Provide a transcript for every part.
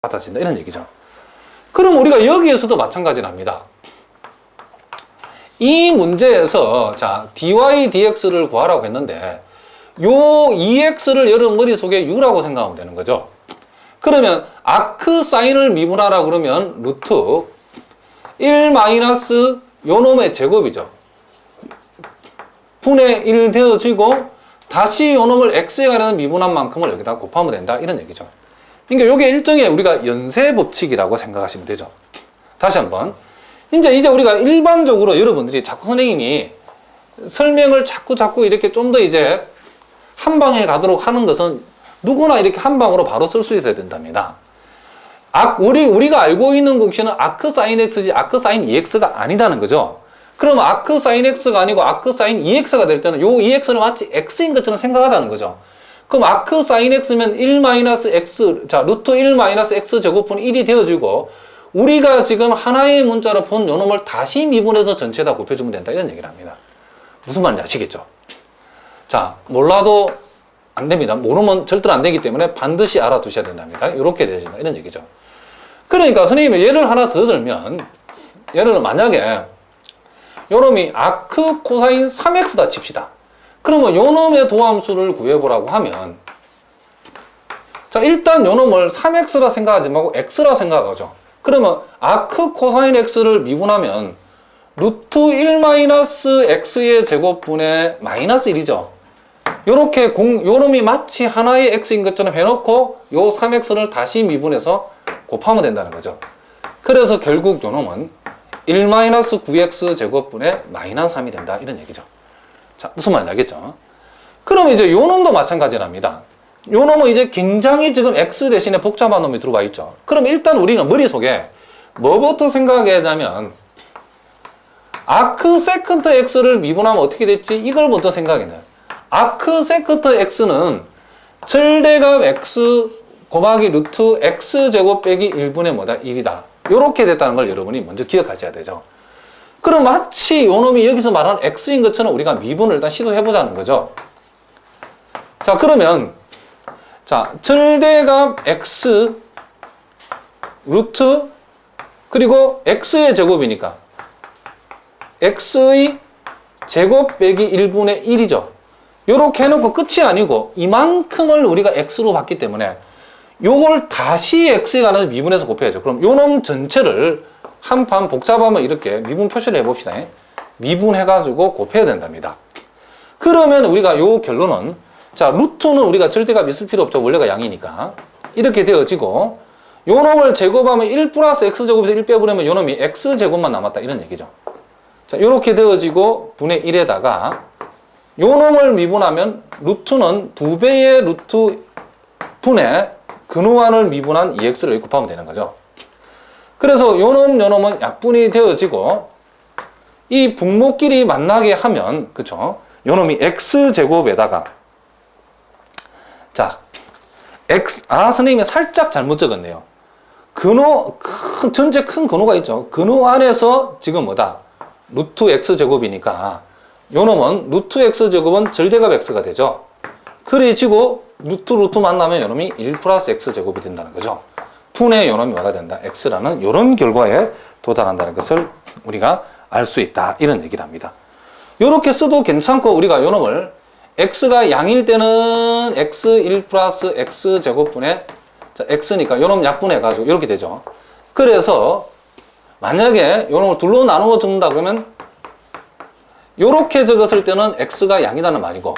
같아진다 이런 얘기죠. 그럼 우리가 여기에서도 마찬가지랍니다. 이 문제에서 자 dy dx를 구하라고 했는데 요 ex를 여러분 머릿속에 u라고 생각하면 되는 거죠. 그러면 아크 사인을 미분하라 그러면 루트 1 마이너스 요 놈의 제곱이죠. 분의 1 되어지고 다시 요 놈을 x에 가려는 미분한 만큼을 여기다 곱하면 된다 이런 얘기죠. 그러니까 이게 일종의 우리가 연쇄 법칙이라고 생각하시면 되죠. 다시 한번 이제 우리가 일반적으로 여러분들이 자꾸 선생님이 설명을 자꾸 이렇게 좀 더 이제 한 방에 가도록 하는 것은 누구나 이렇게 한 방으로 바로 쓸 수 있어야 된답니다. 우리가 알고 있는 공식은 아크 사인 x지 아크 사인 ex가 아니다는 거죠. 그럼 아크 사인 x가 아니고 아크 사인 ex가 될 때는 요 ex는 마치 x인 것처럼 생각하자는 거죠. 그럼 아크 사인 x면 1 마이너스 x, 자 루트 1 마이너스 x 제곱분이 1이 되어지고 우리가 지금 하나의 문자로 본 요놈을 다시 미분해서 전체에다 곱해주면 된다 이런 얘기를 합니다. 무슨 말인지 아시겠죠? 자 몰라도 안 됩니다. 모르면 절대로 안 되기 때문에 반드시 알아두셔야 된답니다. 이렇게 되진다 이런 얘기죠. 그러니까 선생님이 예를 하나 더 들면 예를 만약에 요놈이 아크 코사인 3x다 칩시다. 그러면 요놈의 도함수를 구해보라고 하면 자 일단 요놈을 3x라 생각하지 말고 x라 생각하죠. 그러면 아크 코사인 x를 미분하면 루트 1 마이너스 x의 제곱분의 마이너스 1이죠. 요렇게 요놈이 마치 하나의 x인 것처럼 해놓고 요 3x를 다시 미분해서 곱하면 된다는 거죠. 그래서 결국 요놈은 1 마이너스 9x 제곱분의 마이너스 3이 된다 이런 얘기죠. 자 무슨 말인지 알겠죠? 그럼 이제 요놈도 마찬가지랍니다. 요놈은 이제 굉장히 지금 x 대신에 복잡한 놈이 들어와 있죠. 그럼 일단 우리는 머릿속에 뭐부터 생각해야 되냐면 아크 세컨트 x를 미분하면 어떻게 됐지? 이걸 먼저 생각해야 돼요. 아크 세컨트 x는 절대값 x 곱하기 루트 x 제곱 빼기 1분의 뭐다? 1이다. 요렇게 됐다는 걸 여러분이 먼저 기억하셔야 되죠. 그럼 마치 요놈이 여기서 말하는 x인 것처럼 우리가 미분을 일단 시도해보자는 거죠. 자 그러면 자 절대값 x 루트 그리고 x의 제곱이니까 x의 제곱 빼기 1분의 1이죠. 요렇게 해놓고 끝이 아니고 이만큼을 우리가 x로 봤기 때문에 요걸 다시 x에 관해서 미분해서 곱해야죠. 그럼 요놈 전체를 한 판 복잡하면 이렇게 미분 표시를 해봅시다. 미분해가지고 곱해야 된답니다. 그러면 우리가 요 결론은 자 루트는 우리가 절대값 있을 필요 없죠. 원래가 양이니까 이렇게 되어지고 요놈을 제곱하면 1 플러스 x제곱에서 1 빼버리면 요놈이 x제곱만 남았다 이런 얘기죠. 자 요렇게 되어지고 분의 1에다가 요놈을 미분하면 루트는 2배의 루트 분의 근우한을 미분한 2x를 곱하면 되는 거죠. 그래서 요놈은 약분이 되어지고 이 분모끼리 만나게 하면 그쵸? 요놈이 x제곱에다가 자 선생님이 살짝 잘못 적었네요. 전체 큰 근호가 있죠. 근호 안에서 지금 뭐다? 루트 x제곱이니까 요놈은 루트 x제곱은 절대값 x가 되죠. 그래지고 루트 만나면 요놈이 1 플러스 x제곱이 된다는 거죠. 분의 요놈이 뭐가 된다? x라는 요런 결과에 도달한다는 것을 우리가 알 수 있다. 이런 얘기를 합니다. 요렇게 써도 괜찮고 우리가 요놈을 x가 양일 때는 x1 플러스 x제곱분의 자, x니까 요놈 약분해가지고 이렇게 되죠. 그래서 만약에 요놈을 둘로 나누어 적는다 그러면 요렇게 적었을 때는 x가 양이라는 말이고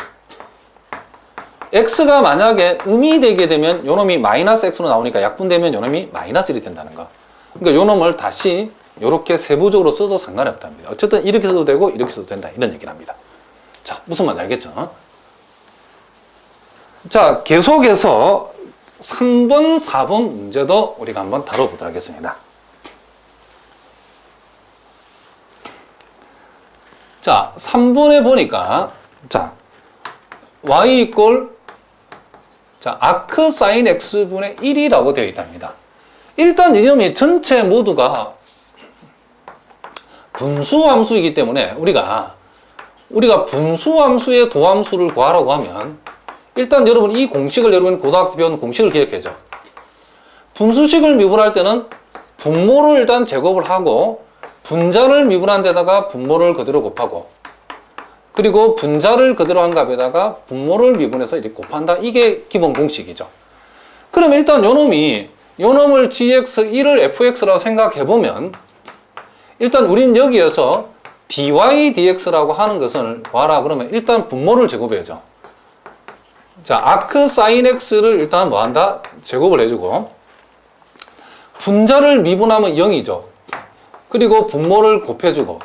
x가 만약에 음이 되게 되면 요놈이 마이너스 x로 나오니까 약분되면 요놈이 마이너스 1이 된다는 거. 그러니까 요놈을 다시 요렇게 세부적으로 써도 상관이 없답니다. 어쨌든 이렇게 써도 되고 이렇게 써도 된다 이런 얘기를 합니다. 자 무슨 말인지 알겠죠? 자 계속해서 3번 4번 문제도 우리가 한번 다뤄보도록 하겠습니다. 자 3번에 보니까 자 y 이꼴 자 아크 사인 x분의 1이라고 되어 있답니다. 일단 이놈이 전체 모두가 분수함수이기 때문에 우리가 분수함수의 도함수를 구하라고 하면 일단 여러분 이 공식을 여러분 고등학교 배운 공식을 기억해야죠. 분수식을 미분할 때는 분모를 일단 제곱을 하고 분자를 미분한 데다가 분모를 그대로 곱하고 그리고 분자를 그대로 한 값에다가 분모를 미분해서 이렇게 곱한다. 이게 기본 공식이죠. 그럼 일단 요놈을 gx1을 fx라고 생각해보면 일단 우린 여기에서 dy dx라고 하는 것을 봐라 그러면 일단 분모를 제곱해야죠. 자, 아크 sin x를 일단 뭐 한다? 제곱을 해주고 분자를 미분하면 0이죠. 그리고 분모를 곱해주고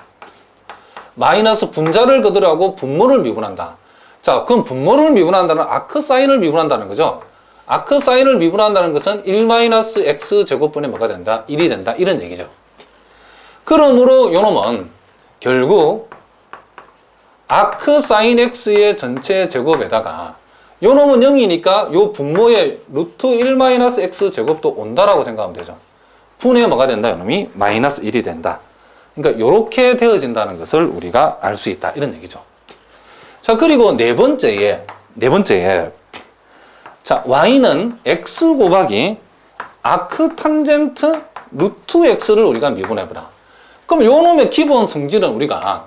마이너스 분자를 그대로 하고 분모를 미분한다. 자, 그럼 분모를 미분한다는 아크 사인을 미분한다는 거죠. 아크 사인을 미분한다는 것은 1-x 제곱분의 뭐가 된다? 1이 된다. 이런 얘기죠. 그러므로 요놈은 결국 아크 사인 x의 전체 제곱에다가 요놈은 0이니까 요 분모의 루트 1-x 제곱도 온다라고 생각하면 되죠. 분의 뭐가 된다? 요놈이 마이너스 1이 된다. 그러니까 이렇게 되어진다는 것을 우리가 알 수 있다. 이런 얘기죠. 자, 그리고 네 번째에 자, y는 x 곱하기 아크 탄젠트 루트 x를 우리가 미분해보라. 그럼 요놈의 기본 성질은 우리가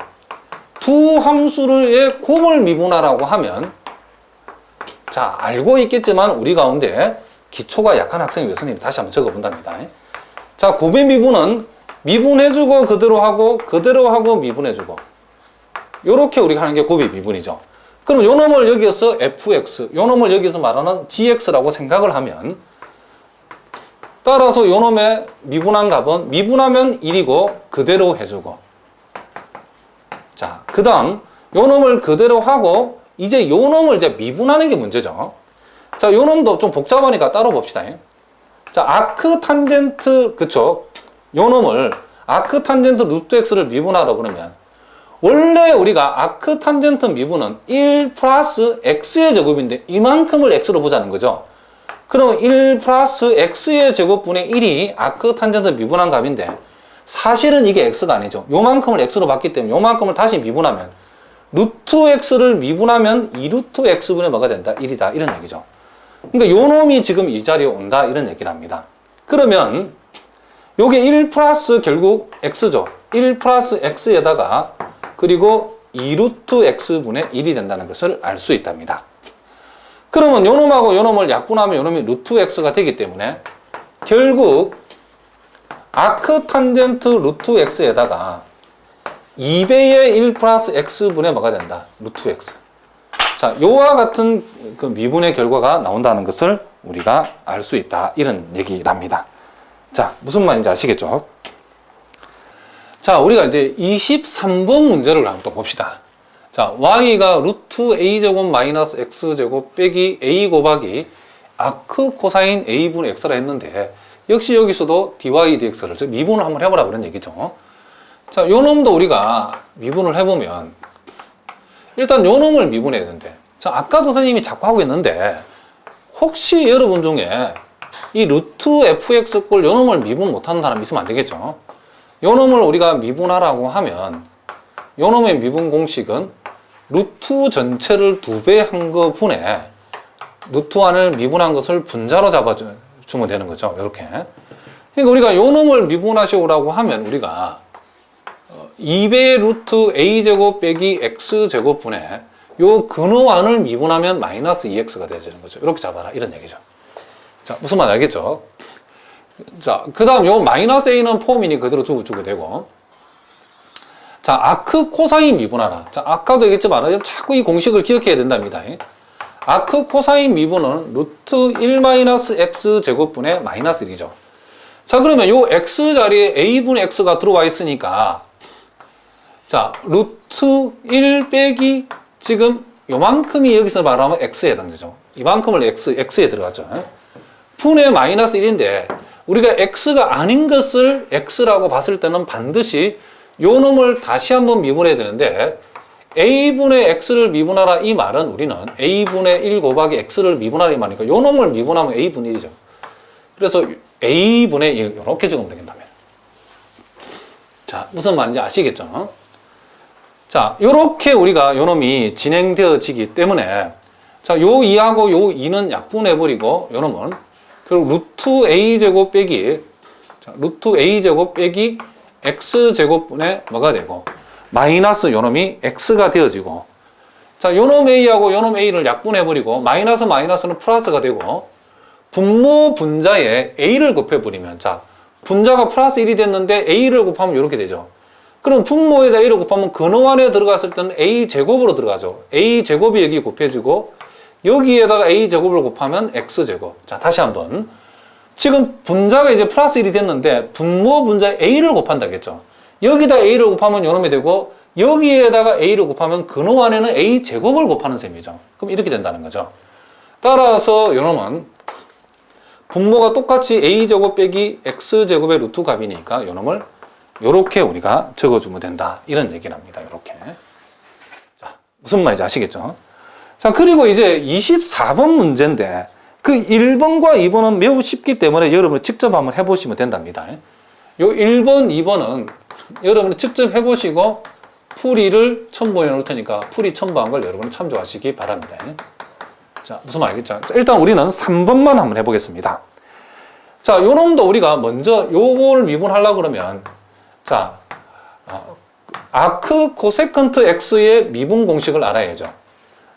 두 함수의 곱을 미분하라고 하면 자, 알고 있겠지만 우리 가운데 기초가 약한 학생이 위해서 다시 한번 적어본답니다. 자, 곱의 미분은 미분해주고 그대로 하고 미분해주고 요렇게 우리가 하는 게 곱의 미분이죠. 그럼 요 놈을 여기에서 fx, 요 놈을 여기서 말하는 gx라고 생각을 하면 따라서 요 놈의 미분한 값은 미분하면 1이고 그대로 해주고 자, 그 다음 요 놈을 그대로 하고 이제 요 놈을 이제 미분하는 게 문제죠. 자, 요 놈도 좀 복잡하니까 따로 봅시다. 자, 아크 탄젠트, 그쵸? 요 놈을 아크 탄젠트 루트 x를 미분하라 그러면 원래 우리가 아크 탄젠트 미분은 1 플러스 x의 제곱인데 이만큼을 x로 보자는 거죠. 그럼 1 플러스 x의 제곱분의 1이 아크 탄젠트 미분한 값인데 사실은 이게 x가 아니죠. 요만큼을 x로 봤기 때문에 요만큼을 다시 미분하면 루트 x를 미분하면 2루트 x분의 뭐가 된다? 1이다. 이런 얘기죠. 그러니까 요 놈이 지금 이 자리에 온다. 이런 얘기를 합니다. 그러면 요게 1 플러스 결국 x죠. 1 플러스 x에다가 그리고 2루트 x분의 1이 된다는 것을 알 수 있답니다. 그러면 요 놈하고 요 놈을 약분하면 요 놈이 루트 x가 되기 때문에 결국 아크 탄젠트 루트 x에다가 2배의 1 플러스 x분의 뭐가 된다? 루트 x. 자, 요와 같은 그 미분의 결과가 나온다는 것을 우리가 알 수 있다. 이런 얘기랍니다. 자, 무슨 말인지 아시겠죠? 자, 우리가 이제 23번 문제를 한번 봅시다. 자, y가 루트 a제곱 마이너스 x제곱 빼기 a 곱하기 아크 코사인 a분의 x라 했는데 역시 여기서도 dy dx를 즉 미분을 한번 해보라 그런 얘기죠. 자, 요 놈도 우리가 미분을 해보면 일단 요 놈을 미분해야 되는데 자, 아까도 선생님이 자꾸 하고 있는데 혹시 여러분 중에 이 루트 fx 꼴 요 놈을 미분 못하는 사람 있으면 안 되겠죠. 요 놈을 우리가 미분하라고 하면 요 놈의 미분 공식은 루트 전체를 2배 한 거 분에 루트 1을 미분한 것을 분자로 잡아주면 되는 거죠. 이렇게. 그러니까 우리가 요 놈을 미분하시오라고 하면 우리가 2배의 루트 a제곱 빼기 x제곱분에 요 근호 안을 미분하면 마이너스 2x가 되어지는 거죠. 이렇게 잡아라. 이런 얘기죠. 자, 무슨 말 알겠죠? 자, 그 다음 요 마이너스 a는 폼이니 그대로 주고 되고 자, 아크 코사인 미분하라. 자, 아까도 얘기했지만 자꾸 이 공식을 기억해야 된답니다. 아크 코사인 미분은 루트 1-x 제곱분의 마이너스 1이죠. 자, 그러면 요 x 자리에 a분의 x가 들어와 있으니까 자, 루트 1 빼기 지금 요만큼이 여기서 말하면 x에 해당되죠. 이만큼을 x에 들어갔죠. 분의 마이너스 1인데 우리가 x가 아닌 것을 x라고 봤을 때는 반드시 요 놈을 다시 한번 미분해야 되는데 a분의 x를 미분하라 이 말은 우리는 a분의 1 곱하기 x를 미분하라 이 말이니까 요 놈을 미분하면 a분의 1이죠. 그래서 a분의 1 이렇게 적으면 되겠다면 자, 무슨 말인지 아시겠죠? 자, 요렇게 우리가 요 놈이 진행되어지기 때문에 자, 요 2하고 요 2는 약분해버리고 요 놈은 그리고 루트 a제곱 빼기, 자, 루트 a제곱 빼기 x제곱분의 뭐가 되고, 마이너스 요놈이 x가 되어지고, 자, 요놈 a하고 요놈 a를 약분해버리고, 마이너스 마이너스는 플러스가 되고, 분모 분자에 a를 곱해버리면, 자, 분자가 플러스 1이 됐는데 a를 곱하면 이렇게 되죠. 그럼 분모에다 a를 곱하면 근호 안에 들어갔을 때는 a제곱으로 들어가죠. a제곱이 여기 곱해지고, 여기에다가 a제곱을 곱하면 x제곱. 자, 다시 한번. 지금 분자가 이제 플러스 1이 됐는데 분모 분자에 a를 곱한다겠죠. 여기다 a를 곱하면 요놈이 되고, 여기에다가 a를 곱하면 근호 안에는 a제곱을 곱하는 셈이죠. 그럼 이렇게 된다는 거죠. 따라서 요놈은 분모가 똑같이 a제곱 빼기 x제곱의 루트 값이니까 요놈을 요렇게 우리가 적어주면 된다. 이런 얘기를 합니다. 요렇게. 자, 무슨 말인지 아시겠죠? 자, 그리고 이제 24번 문제인데 그 1번과 2번은 매우 쉽기 때문에 여러분이 직접 한번 해보시면 된답니다. 요 1번, 2번은 여러분이 직접 해보시고 풀이를 첨부해 놓을 테니까 풀이 첨부한 걸 여러분은 참조하시기 바랍니다. 자, 무슨 말 알겠죠? 자, 일단 우리는 3번만 한번 해보겠습니다. 자, 요 놈도 우리가 먼저 요걸 미분하려고 그러면, 자, 아크 코세컨트 x의 미분 공식을 알아야죠.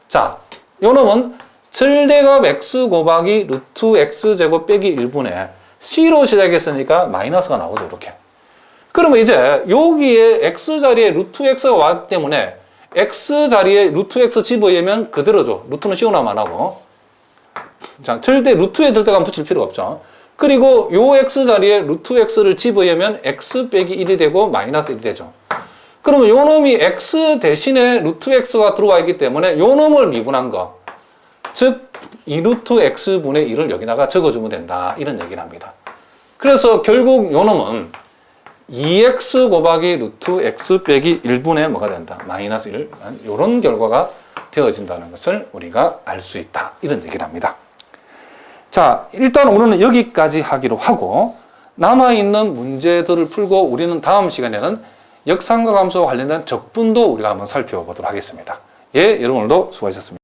자, 요 놈은 절대값 x 곱하기 루트 x제곱 빼기 1분의 c로 시작했으니까 마이너스가 나오죠, 이렇게. 그러면 이제 여기에 x 자리에 루트 x가 왔기 때문에 x 자리에 루트 x 집어넣으면 그대로죠. 루트는 씌워나면 안 하고. 자, 절대, 루트에 절대감 붙일 필요가 없죠. 그리고 요 x 자리에 루트 x를 집어넣으면 x 빼기 1이 되고 마이너스 1이 되죠. 그러면 요 놈이 x 대신에 루트 x가 들어와 있기 때문에 요 놈을 미분한 거. 즉, 2루트 x분의 1을 여기다가 적어주면 된다. 이런 얘기를 합니다. 그래서 결국 요 놈은 2x 곱하기 루트 x 빼기 1분의 뭐가 된다? 마이너스 1. 이런 결과가 되어진다는 것을 우리가 알 수 있다. 이런 얘기를 합니다. 자, 일단 오늘은 여기까지 하기로 하고 남아있는 문제들을 풀고 우리는 다음 시간에는 역삼각 함수와 관련된 적분도 우리가 한번 살펴보도록 하겠습니다. 예, 여러분 오늘도 수고하셨습니다.